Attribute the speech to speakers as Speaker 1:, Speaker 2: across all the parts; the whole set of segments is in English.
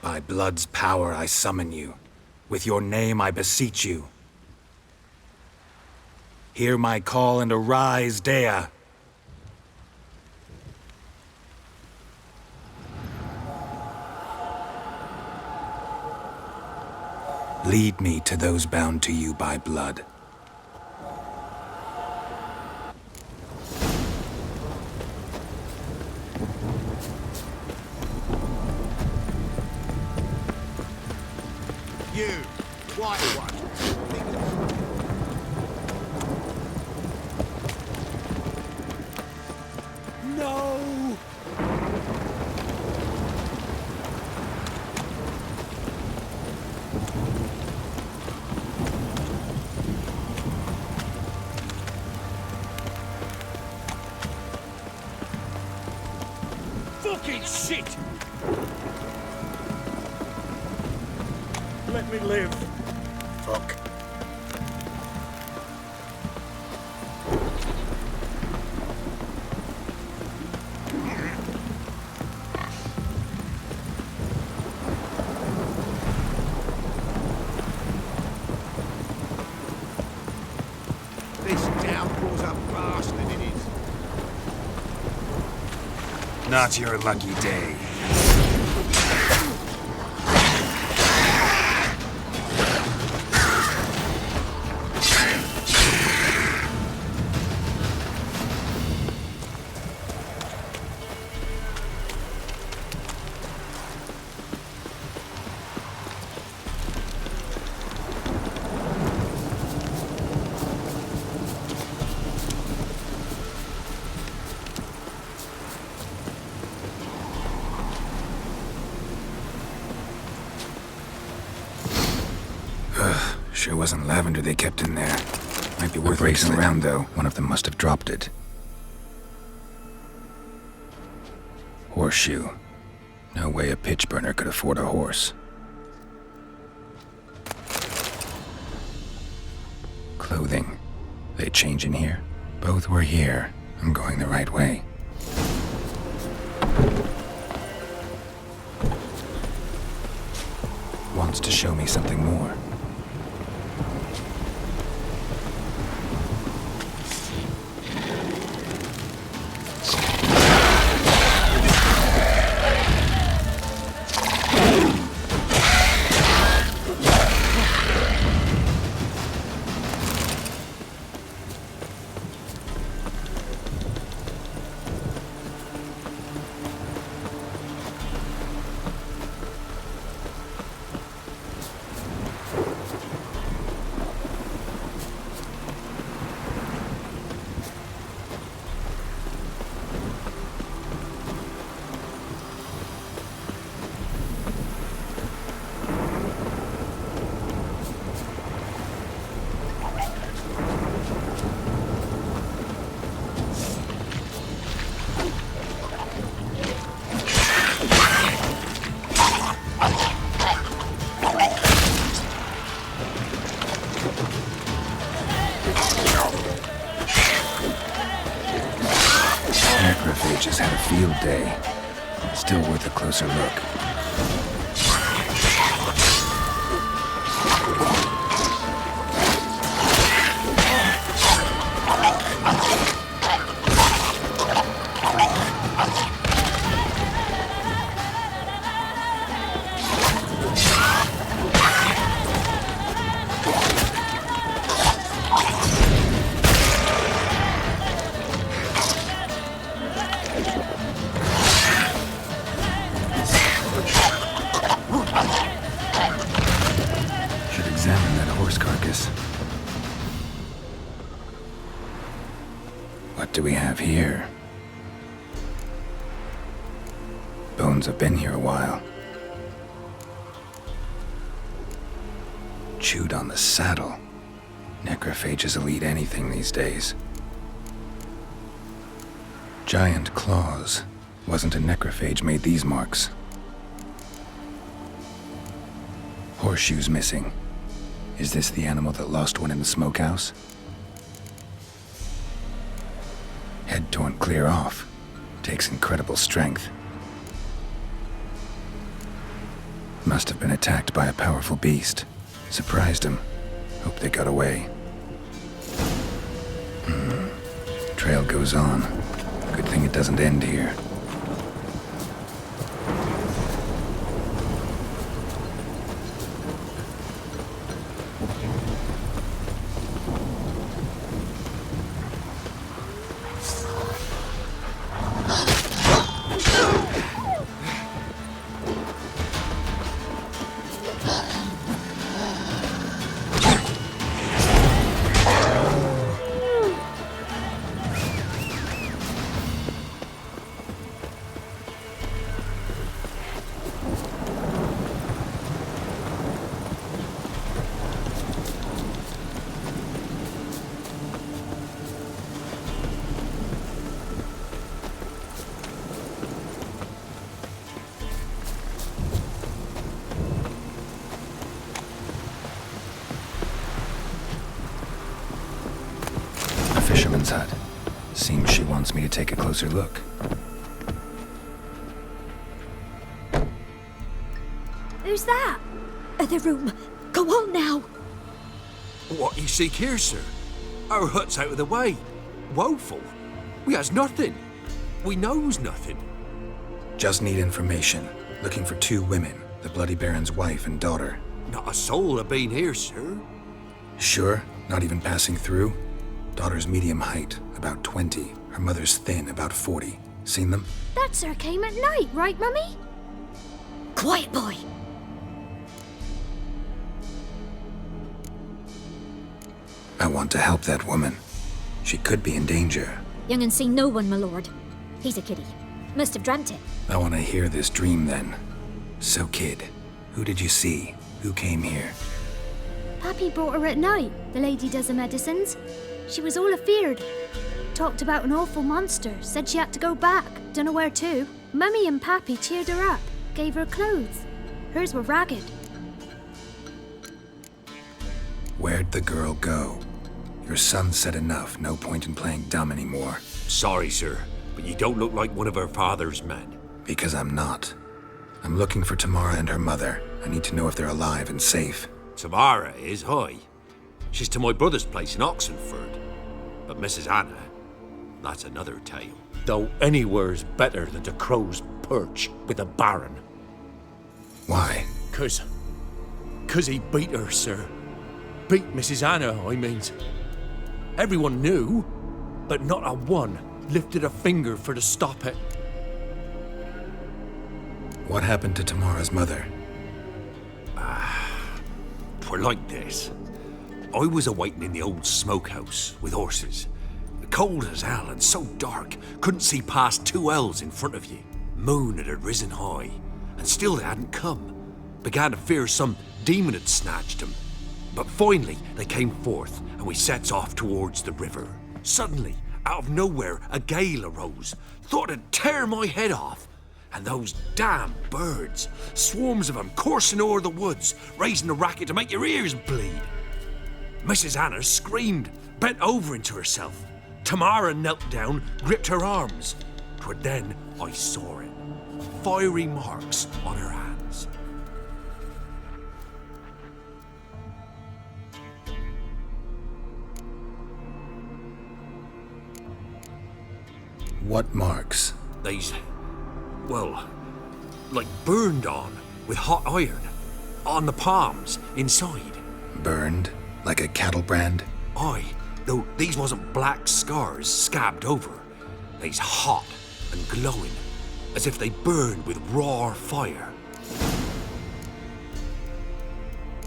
Speaker 1: By blood's power I summon you. With your name I beseech you. Hear my call and arise, Dea. Lead me to those bound to you by blood.
Speaker 2: You, white one.
Speaker 3: No! Fucking shit! Let me live. Fuck.
Speaker 2: This downpour's a bastard, it is.
Speaker 1: Not your lucky day. Sure wasn't lavender they kept in there. Might be worth racing around, though. One of them must have dropped it. Horseshoe. No way a pitch burner could afford a horse. Clothing. They change in here? Both were here. I'm going the right way. Wants to show me something more. Necrophages had a field day. Still worth a closer look. Examine that horse carcass. What do we have here? Bones have been here a while. Chewed on the saddle. Necrophages will eat anything these days. Giant claws. Wasn't a necrophage made these marks. Horseshoes missing. Is this the animal that lost one in the smokehouse? Head torn clear off. Takes incredible strength. Must have been attacked by a powerful beast. Surprised him. Hope they got away. Trail goes on. Good thing it doesn't end here. Fisherman's hut. Seems she wants me to take a closer look.
Speaker 4: Who's that? The room. Go on now.
Speaker 3: What you seek here, sir? Our hut's out of the way. Woeful. We has nothing. We knows nothing.
Speaker 1: Just need information. Looking for 2 women. The Bloody Baron's wife and daughter.
Speaker 3: Not a soul have been here, sir.
Speaker 1: Sure? Not even passing through? Daughter's medium height, about 20. Her mother's thin, about 40. Seen them?
Speaker 4: That sir came at night, right, Mummy? Quiet, boy.
Speaker 1: I want to help that woman. She could be in danger.
Speaker 4: Young and seen no one, my lord. He's a kiddie. Must have dreamt it.
Speaker 1: I want to hear this dream then. So, kid, who did you see? Who came here?
Speaker 4: Pappy brought her at night. The lady does the medicines. She was all afeared. Talked about an awful monster. Said she had to go back. Dunno where to. Mummy and Pappy cheered her up. Gave her clothes. Hers were ragged.
Speaker 1: Where'd the girl go? Your son said enough. No point in playing dumb anymore.
Speaker 3: Sorry, sir, but you don't look like one of her father's men.
Speaker 1: Because I'm not. I'm looking for Tamara and her mother. I need to know if they're alive and safe.
Speaker 3: Tamara is, hi. She's to my brother's place in Oxenford. But Mrs. Anna, that's another tale. Though anywhere's better than the Crow's Perch with the Baron.
Speaker 1: Why?
Speaker 3: Cause he beat her, sir. Beat Mrs. Anna, I means. Everyone knew, but not a one lifted a finger for to stop it.
Speaker 1: What happened to Tamara's mother?
Speaker 3: Twere like this. I was awaiting in the old smokehouse with horses. Cold as hell and so dark, couldn't see past 2 ells in front of you. Moon had risen high, and still they hadn't come. Began to fear some demon had snatched them. But finally, they came forth, and we sets off towards the river. Suddenly, out of nowhere, a gale arose. Thought it'd tear my head off. And those damn birds, swarms of them coursing o'er the woods, raising a racket to make your ears bleed. Mrs. Anna screamed, bent over into herself. Tamara knelt down, gripped her arms. 'Twere then I saw it. Fiery marks on her hands.
Speaker 1: What marks?
Speaker 3: They's, well, like burned on with hot iron. On the palms, inside.
Speaker 1: Burned? Like a cattle brand?
Speaker 3: Aye, though these wasn't black scars scabbed over. They's hot and glowing, as if they burned with raw fire.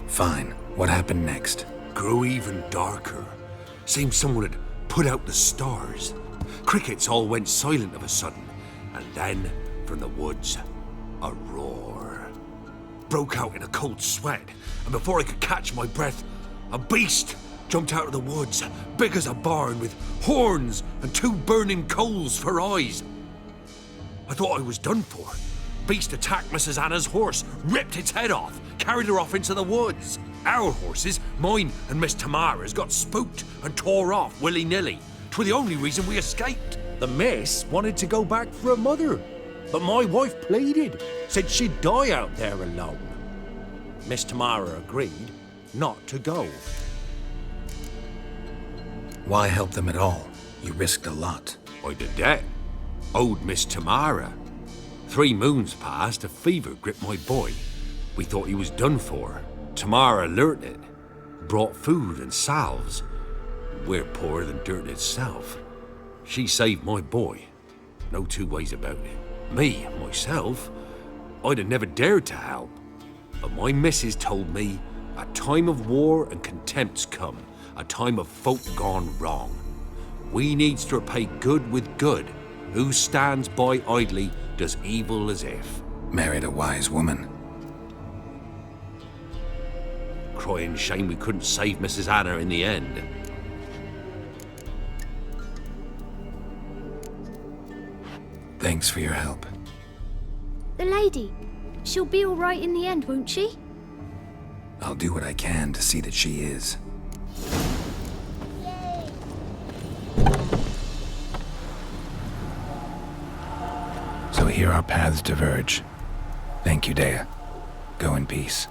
Speaker 1: Fine. What happened next?
Speaker 3: Grew even darker. Seemed someone had put out the stars. Crickets all went silent of a sudden, and then, from the woods, a roar. Broke out in a cold sweat, and before I could catch my breath, a beast jumped out of the woods, big as a barn, with horns and 2 burning coals for eyes. I thought I was done for. Beast attacked Mrs. Anna's horse, ripped its head off, carried her off into the woods. Our horses, mine and Miss Tamara's, got spooked and tore off willy-nilly. 'Twere the only reason we escaped. The miss wanted to go back for her mother, but my wife pleaded, said she'd die out there alone. Miss Tamara agreed not to go.
Speaker 1: Why help them at all? You risked a lot.
Speaker 3: I did that. Owed Miss Tamara. 3 moons passed, a fever gripped my boy. We thought he was done for. Tamara alerted, brought food and salves. We're poorer than dirt itself. She saved my boy. No 2 ways about it. Me, myself, I'd have never dared to help. But my missus told me a time of war and contempt's come, a time of folk gone wrong. We needs to repay good with good. Who stands by idly does evil as if.
Speaker 1: Married a wise woman.
Speaker 3: Crying shame we couldn't save Mrs. Anna in the end.
Speaker 1: Thanks for your help.
Speaker 4: The lady. She'll be all right in the end, won't she?
Speaker 1: I'll do what I can to see that she is. So here our paths diverge. Thank you, Dea. Go in peace.